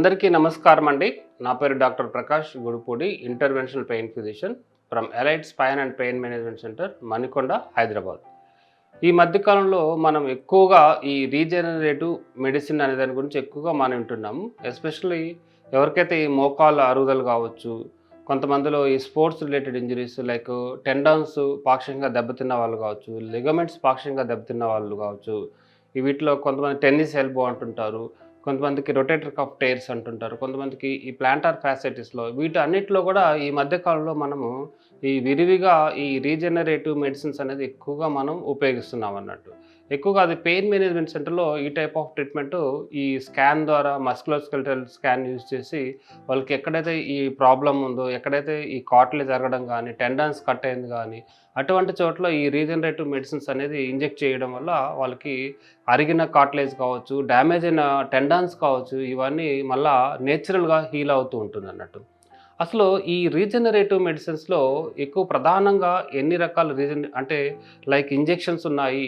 అందరికీ నమస్కారం అండి. నా పేరు doctor Prakash Gudipudi, interventional pain physician from elite spine and pain management centre, Manikonda, Hyderabad. ఈ మధ్య కాలంలో మనం ఎక్కువగా ఈ రీజనరేటివ్ మెడిసిన్ అనే దాని గురించి ఎక్కువగా మనం వింటున్నాము. ఎస్పెషల్లీ ఎవరికైతే ఈ మోకాళ్ళ అరుగుదల కావచ్చు, కొంతమందిలో ఈ sports related injuries like tendons పాక్షికంగా దెబ్బతిన్న వాళ్ళు కావచ్చు, లిగమెంట్స్ పాక్షికంగా దెబ్బతిన్న వాళ్ళు కావచ్చు, వీటిలో కొంతమంది టెన్నిస్ ఎల్బో అంటుంటారు, కొంతమందికి రొటేటర్ కఫ్ టైర్స్ అంటుంటారు, కొంతమందికి ఈ ప్లాంటార్ ఫ్యాసైటిస్లో, వీటన్నిటిలో కూడా ఈ మధ్య కాలంలో మనము ఈ విరివిగా ఈ రీజనరేటివ్ మెడిసిన్స్ అనేది ఎక్కువగా మనం ఉపయోగిస్తున్నాం అన్నట్టు. ఎక్కువగా అది పెయిన్ మేనేజ్మెంట్ సెంటర్లో ఈ టైప్ ఆఫ్ ట్రీట్మెంటు ఈ స్కాన్ ద్వారా మస్కులోస్కెలిటల్ స్కాన్ యూజ్ చేసి వాళ్ళకి ఎక్కడైతే ఈ ప్రాబ్లం ఉందో, ఎక్కడైతే ఈ కార్టిలేజ్ అరగడం కానీ, టెండన్స్ కట్ అయింది కానీ, అటువంటి చోట్ల ఈ రీజనరేటివ్ మెడిసిన్స్ అనేది ఇంజెక్ట్ చేయడం వల్ల వాళ్ళకి అరిగిన కార్టిలేజ్ కావచ్చు, డ్యామేజ్ అయిన టెండాన్స్ కావచ్చు, ఇవన్నీ మళ్ళా నేచురల్గా హీల్ అవుతూ ఉంటుంది అన్నట్టు. అసలు ఈ రీజనరేటివ్ మెడిసిన్స్లో ఎక్కువ ప్రధానంగా ఎన్ని రకాల అంటే లైక్ ఇంజెక్షన్స్ ఉన్నాయి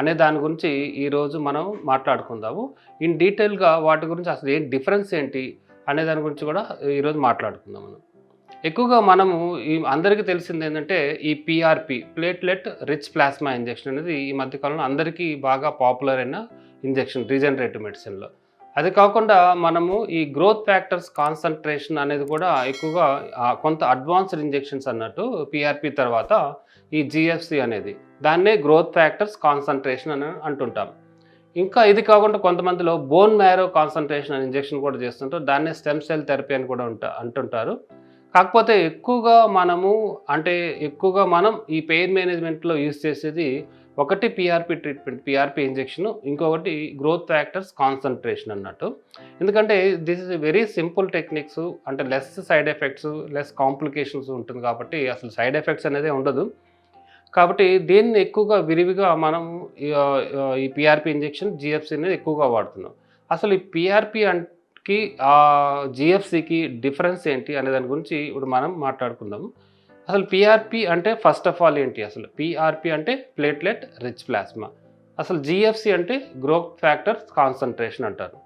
అనే దాని గురించి ఈరోజు మనం మాట్లాడుకుందాము. ఇన్ డీటెయిల్గా వాటి గురించి అసలు ఏం డిఫరెన్స్ ఏంటి అనే దాని గురించి కూడా ఈరోజు మాట్లాడుకుందాం మనం. ఎక్కువగా మనము ఈ అందరికీ తెలిసింది ఏంటంటే ఈ PRP, platelet rich plasma injection అనేది ఈ మధ్యకాలంలో అందరికీ బాగా పాపులర్ అయిన ఇంజెక్షన్ రీజనరేటివ్ మెడిసిన్లో. అది కాకుండా మనము ఈ గ్రోత్ ఫ్యాక్టర్స్ కాన్సన్ట్రేషన్ అనేది కూడా ఎక్కువగా కొంత అడ్వాన్స్డ్ ఇంజెక్షన్స్ అన్నట్టు పిఆర్పి తర్వాత ఈ జిఎఫ్సి అనేది, దాన్నే గ్రోత్ ఫ్యాక్టర్స్ కాన్సన్ట్రేషన్ అని అంటుంటాం. ఇంకా ఇది కాకుండా కొంతమందిలో బోన్ మ్యారో కాన్సన్ట్రేషన్ అనే ఇంజెక్షన్ కూడా చేస్తుంటారు, దాన్నే స్టెమ్ సెల్ థెరపీ అని కూడా అంటుంటారు. కాకపోతే ఎక్కువగా మనం ఈ పెయిన్ మేనేజ్మెంట్లో యూజ్ చేసేది ఒకటి పిఆర్పి ట్రీట్మెంట్, పిఆర్పి ఇంజెక్షన్, ఇంకొకటి గ్రోత్ ఫ్యాక్టర్స్ కాన్సన్ట్రేషన్ అన్నట్టు. ఎందుకంటే this is very simple techniques, అంటే less side effects, less complications ఉంటుంది కాబట్టి అసలు సైడ్ ఎఫెక్ట్స్ అనేది ఉండదు. కాబట్టి దీన్ని ఎక్కువగా విరివిగా మనం ఈ పిఆర్పి ఇంజెక్షన్, జిఎఫ్సి అనేది ఎక్కువగా వాడుతున్నాం. అసలు ఈ పిఆర్పికి జిఎఫ్సికి డిఫరెన్స్ ఏంటి అనే దాని గురించి ఇప్పుడు మనం మాట్లాడుకుందాము. అసలు పిఆర్పి అంటే ఫస్ట్ ఆఫ్ ఆల్ ఏంటి? అసలు పిఆర్పి అంటే ప్లేట్లెట్ రిచ్ ప్లాస్మా, అసలు జిఎఫ్సి అంటే గ్రోత్ ఫ్యాక్టర్స్ కాన్సన్ట్రేషన్ అంటారు.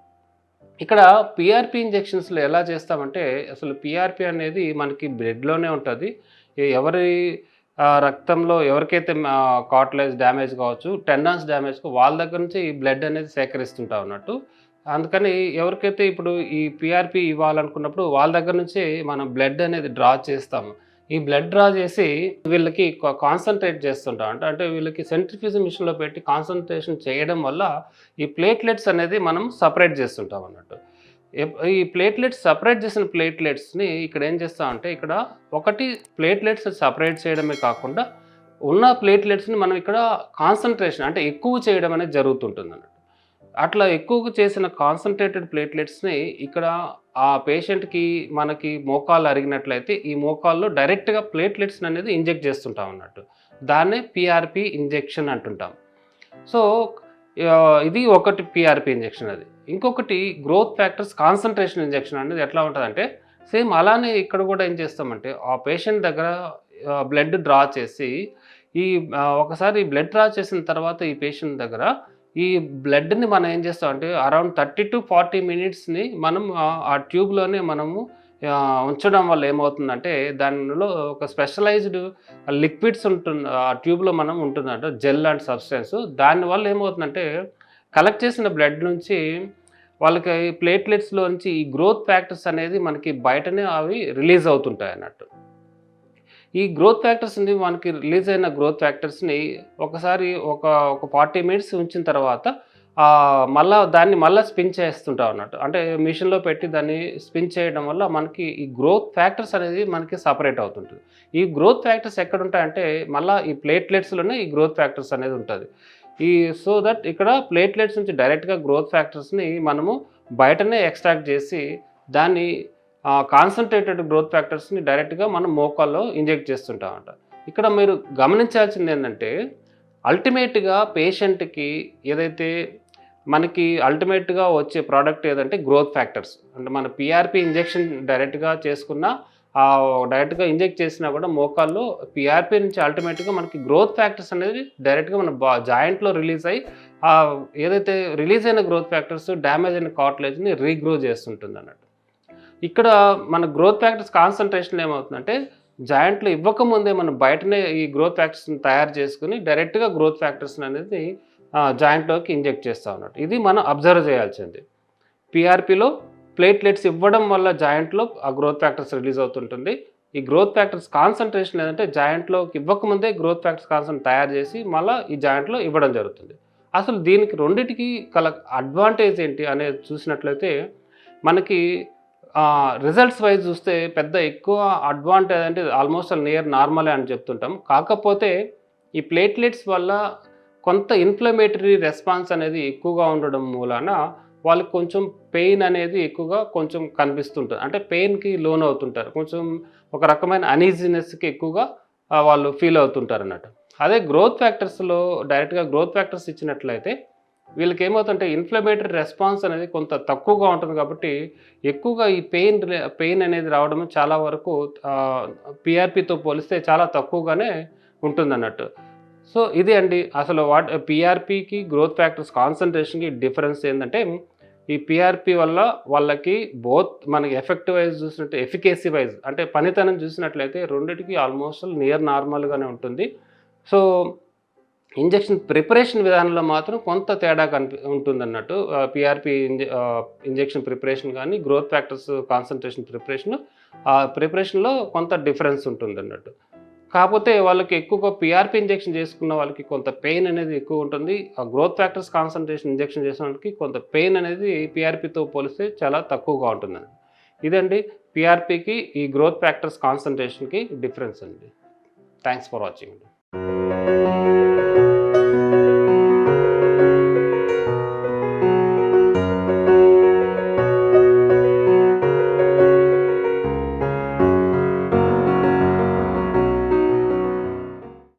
ఇక్కడ పిఆర్పి ఇంజెక్షన్స్లో ఎలా చేస్తామంటే, అసలు పిఆర్పి అనేది మనకి బ్లడ్లోనే ఉంటుంది. ఎవరి రక్తంలో ఎవరికైతే కార్టిలేజ్ డ్యామేజ్ కావచ్చు, టెండాన్స్ డ్యామేజ్ వాళ్ళ దగ్గర నుంచి ఈ బ్లడ్ అనేది సేకరిస్తుంటాం అన్నట్టు. అందుకని ఎవరికైతే ఇప్పుడు ఈ పిఆర్పి ఇవ్వాలనుకున్నప్పుడు వాళ్ళ దగ్గర నుంచి మనం బ్లడ్ అనేది డ్రా చేస్తాము. ఈ బ్లడ్ డ్రా చేసి వీళ్ళకి కాన్సన్ట్రేట్ చేస్తుంటాం. అంటే వీళ్ళకి సెంట్రిఫ్యూజ్ మిషన్లో పెట్టి కాన్సన్ట్రేషన్ చేయడం వల్ల ఈ ప్లేట్లెట్స్ అనేది మనం సపరేట్ చేస్తుంటాం అన్నట్టు. ఈ ప్లేట్లెట్స్ సపరేట్ చేసిన ప్లేట్లెట్స్ని ఇక్కడ ఏం చేస్తామంటే, ఇక్కడ ఒకటి ప్లేట్లెట్స్ సపరేట్ చేయడమే కాకుండా ఉన్న ప్లేట్లెట్స్ని మనం ఇక్కడ కాన్సన్ట్రేషన్ అంటే ఎక్కువ చేయడం అనేది జరుగుతుంటుంది అన్నట్టు. అట్లా ఎక్కువగా చేసిన కాన్సన్ట్రేటెడ్ ప్లేట్లెట్స్ని ఇక్కడ ఆ పేషెంట్కి మనకి మోకాళ్ళు అరిగినట్లయితే ఈ మోకాల్లో డైరెక్ట్గా ప్లేట్లెట్స్ అనేది ఇంజెక్ట్ చేస్తుంటాం అన్నట్టు. దాన్నే పిఆర్పి ఇంజెక్షన్ అంటుంటాం. సో ఇది ఒకటి పిఆర్పి ఇంజెక్షన్. అది ఇంకొకటి గ్రోత్ ఫ్యాక్టర్స్ కాన్సన్ట్రేషన్ ఇంజెక్షన్ అనేది ఎట్లా ఉంటుందంటే, సేమ్ అలానే ఇక్కడ కూడా ఏం చేస్తామంటే ఆ పేషెంట్ దగ్గర బ్లడ్ డ్రా చేసి ఒకసారి బ్లడ్ డ్రా చేసిన తర్వాత ఈ పేషెంట్ దగ్గర ఈ బ్లడ్ని మనం ఏం చేస్తామంటే అరౌండ్ 30 to 40 మినిట్స్ని మనం ఆ ట్యూబ్లోనే మనము ఉంచడం వల్ల ఏమవుతుందంటే, దానిలో ఒక స్పెషలైజ్డ్ లిక్విడ్స్ ఆ ట్యూబ్లో మనం ఉంటుందంట, జెల్ అండ్ సబ్స్టెన్స్. దానివల్ల ఏమవుతుందంటే కలెక్ట్ చేసిన బ్లడ్ నుంచి వాళ్ళకి ప్లేట్లెట్స్లో నుంచి ఈ గ్రోత్ ఫ్యాక్టర్స్ అనేది మనకి బయటనే అవి రిలీజ్ అవుతుంటాయి అన్నట్టు. ఈ గ్రోత్ ఫ్యాక్టర్స్ని మనకి రిలీజ్ అయిన గ్రోత్ ఫ్యాక్టర్స్ని ఒకసారి ఒక 40 మినిట్స్ ఉంచిన తర్వాత దాన్ని మళ్ళీ స్పిన్ చేస్తుంటాం అన్నట్టు. అంటే మిషన్లో పెట్టి దాన్ని స్పిన్ చేయడం వల్ల మనకి ఈ గ్రోత్ ఫ్యాక్టర్స్ అనేది మనకి సపరేట్ అవుతుంటుంది. ఈ గ్రోత్ ఫ్యాక్టర్స్ ఎక్కడ ఉంటాయంటే మళ్ళీ ఈ ప్లేట్లెట్స్లోనే ఈ గ్రోత్ ఫ్యాక్టర్స్ అనేది ఉంటుంది. సో దట్ ఇక్కడ ప్లేట్లెట్స్ నుంచి డైరెక్ట్గా గ్రోత్ ఫ్యాక్టర్స్ని మనము బయటనే ఎక్స్ట్రాక్ట్ చేసి దాన్ని కాన్సన్ట్రేటెడ్ గ్రోత్ ఫ్యాక్టర్స్ని డైరెక్ట్గా మనం మోకాల్లో ఇంజెక్ట్ చేస్తుంటామంట. ఇక్కడ మీరు గమనించాల్సింది ఏంటంటే, అల్టిమేట్గా పేషెంట్కి ఏదైతే మనకి అల్టిమేట్గా వచ్చే ప్రోడక్ట్ ఏదంటే గ్రోత్ ఫ్యాక్టర్స్. అంటే మన పిఆర్పి ఇంజెక్షన్ డైరెక్ట్గా చేసుకున్న డైరెక్ట్గా ఇంజెక్ట్ చేసినా కూడా మోకాల్లో పిఆర్పి నుంచి అల్టిమేట్గా మనకి గ్రోత్ ఫ్యాక్టర్స్ అనేది డైరెక్ట్గా మన జాయింట్లో రిలీజ్ అయ్యి ఏదైతే రిలీజ్ అయిన గ్రోత్ ఫ్యాక్టర్స్ డ్యామేజ్ అయిన కార్టిలేజ్ని రీగ్రో చేస్తుంటుంది అన్నట్టు. ఇక్కడ మన గ్రోత్ ఫ్యాక్టర్స్ కాన్సంట్రేషన్‌లో ఏమవుతుందంటే, జాయింట్‌లో ఇవ్వకముందే మనం బయటనే ఈ గ్రోత్ ఫ్యాక్టర్స్‌ని తయారు చేసుకొని డైరెక్ట్‌గా గ్రోత్ ఫ్యాక్టర్స్‌ని అనేది జాయింట్‌లోకి ఇంజెక్ట్ చేస్తాం అన్నట్టు. ఇది మనం అబ్జర్వ్ చేయాల్సింది. పీఆర్‌పీలో ప్లేట్లెట్స్ ఇవ్వడం వల్ల జాయింట్‌లో ఆ గ్రోత్ ఫ్యాక్టర్స్ రిలీజ్ అవుతుంటుంది. ఈ గ్రోత్ ఫ్యాక్టర్స్ కాన్సంట్రేషన్ ఏదంటే జాయింట్‌లోకి ఇవ్వకముందే గ్రోత్ ఫ్యాక్టర్స్ కాన్సంట్రేషన్ తయారు చేసి మళ్ళా ఈ జాయింట్‌లో ఇవ్వడం జరుగుతుంది. అసలు దీనికి రెండిటికి కల అడ్వాంటేజ్ ఏంటి అనేది చూసినట్లయితే మనకి రిజల్ట్స్ వైజ్ చూస్తే పెద్ద ఎక్కువ అడ్వాంటేజ్ అంటే ఆల్మోస్ట్ నియర్ నార్మలే అని చెప్తుంటాం. కాకపోతే ఈ ప్లేట్లెట్స్ వల్ల కొంత ఇన్‌ఫ్లమేటరీ రెస్పాన్స్ అనేది ఎక్కువగా ఉండడం మూలాన వాళ్ళకి కొంచెం పెయిన్ అనేది ఎక్కువగా కొంచెం కనిపిస్తుంటది. అంటే పెయిన్‌కి లోనవుతుంటారు. కొంచెం ఒక రకమైన అనీజీనెస్‌కి ఎక్కువగా వాళ్ళు ఫీల్ అవుతుంటారన్నట్టు. అదే గ్రోత్ ఫ్యాక్టర్స్‌లో డైరెక్ట్‌గా గ్రోత్ ఫ్యాక్టర్స్ ఇచ్చినట్లయితే వీళ్ళకేమవుతుందంటే ఇన్‌ఫ్లమేటరీ రెస్పాన్స్ అనేది కొంత తక్కువగా ఉంటుంది కాబట్టి ఎక్కువగా ఈ పెయిన్ అనేది రావడం చాలా వరకు పీఆర్‌పీతో పోలిస్తే చాలా తక్కువగానే ఉంటుందన్నట్టు. సో ఇది అండి అసలు పీఆర్‌పీకి గ్రోత్ ఫ్యాక్టర్స్ కాన్సంట్రేషన్‌కి డిఫరెన్స్ ఏందంటే ఈ పీఆర్‌పీ వల్ల వాళ్ళకి బోత్ మనకి ఎఫెక్ట్ వైజ్ చూసినట్టు ఎఫికేసీ వైజ్ అంటే పనితనం చూసినట్లయితే రెండిటికి ఆల్మోస్ట్ నియర్ నార్మల్‌గానే ఉంటుంది. సో ఇంజెక్షన్ ప్రిపరేషన్ విధానంలో మాత్రం కొంత తేడా ఉంటుందన్నట్టు. పీఆర్‌పీ ఇంజెక్షన్ ప్రిపరేషన్ గానీ, గ్రోత్ ఫ్యాక్టర్స్ కాన్సంట్రేషన్ ప్రిపరేషన్‌లో కొంత డిఫరెన్స్ ఉంటుందన్నట్టు. కాపోతే వాళ్ళకి ఎక్కువగా పీఆర్‌పీ ఇంజెక్షన్ చేసుకున్న వాళ్ళకి కొంత పెయిన్ అనేది ఎక్కువుంటుంది. ఆ గ్రోత్ ఫ్యాక్టర్స్ కాన్సంట్రేషన్ ఇంజెక్షన్ చేసిన వాళ్ళకి కొంత పెయిన్ అనేది పీఆర్‌పీతో పోలిస్తే చాలా తక్కువగా ఉంటుందండి. ఇదండి పీఆర్‌పీకి ఈ గ్రోత్ ఫ్యాక్టర్స్ కాన్సంట్రేషన్‌కి డిఫరెన్స్ అండి. Thanks for watching.